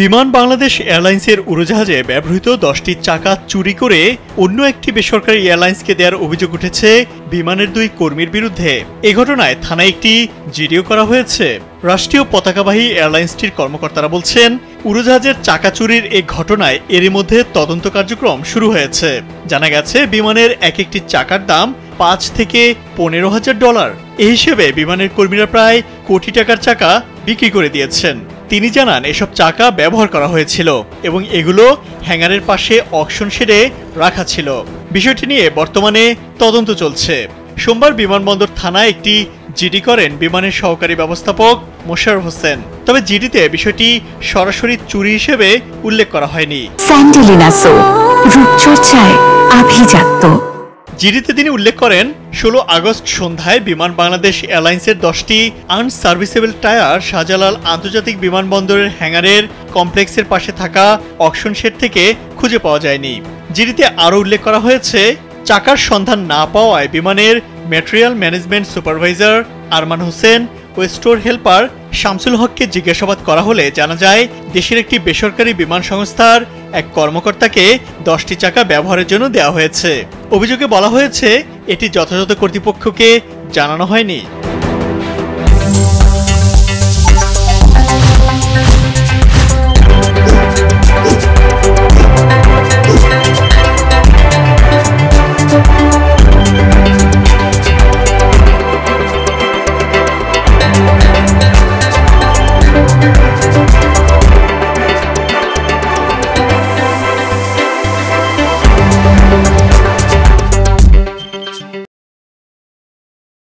বিমান বাংলাদেশ এয়ারলাইন্সের উড়োজাহাজে ব্যবহৃত 10টি চাকা চুরি করে অন্য একটি বেসরকারি এয়ারলাইন্সকে দেওয়ার অভিযোগ উঠেছে বিমানের 2 কর্মীর বিরুদ্ধে। এ ঘটনায় থানায় একটি জিডিও করা হয়েছে। রাষ্ট্রীয় পতাকাবাহী এয়ারলাইন্সটির কর্মকর্তারা বলছেন, উড়োজাহাজের চাকা চুরির এই ঘটনায় এরই মধ্যে তদন্ত কার্যক্রম শুরু হয়েছে। জানা গেছে, বিমানের এক একটি চাকার দাম $5,000 থেকে $15,000। এই হিসেবে বিমানের কর্মীরা প্রায় কোটি টাকার চাকা বিক্রি করে দিয়েছেন। তিনি জানান, এসব চাকা ব্যবহার করা হয়েছিল এবং এগুলো হ্যাঙ্গারের পাশে অকশন শেডে রাখা ছিল। বিষয়টি নিয়ে বর্তমানে তদন্ত চলছে। সোমবার বিমানবন্দর থানায় একটি জিডি করেন বিমানের সহকারী ব্যবস্থাপক মোশাররফ হোসেন। তবে জিডিতে বিষয়টি সরাসরি চুরি হিসেবে উল্লেখ করা হয়নি। স্যান্ডেলিনা সো, রূপচর্চায় আভিজাত্য। জিডিতে তিনি উল্লেখ করেন, 16 আগস্ট সন্ধ্যায় বিমান বাংলাদেশ এয়ারলাইন্সের 10টি আনসার্ভিসেবল টায়ার শাহজালাল আন্তর্জাতিক বিমানবন্দরের হ্যাঙ্গারের কমপ্লেক্সের পাশে থাকা অকশন শেড থেকে খুঁজে পাওয়া যায়নি। জিডিতে আরও উল্লেখ করা হয়েছে, চাকার সন্ধান না পাওয়ায় বিমানের material management supervisor Arman Hossain ও স্টোর হেল্পার শামসুল হককে জিজ্ঞাসাবাদ করা হলে জানা যায়, দেশের একটি বেসরকারি বিমান সংস্থার এক কর্মকর্তাকে 10টি চাকা ব্যবহারের জন্য দেওয়া হয়েছে। অভিযোগে বলা হয়েছে, এটি যথাযথ কর্তৃপক্ষকে জানানো হয়নি।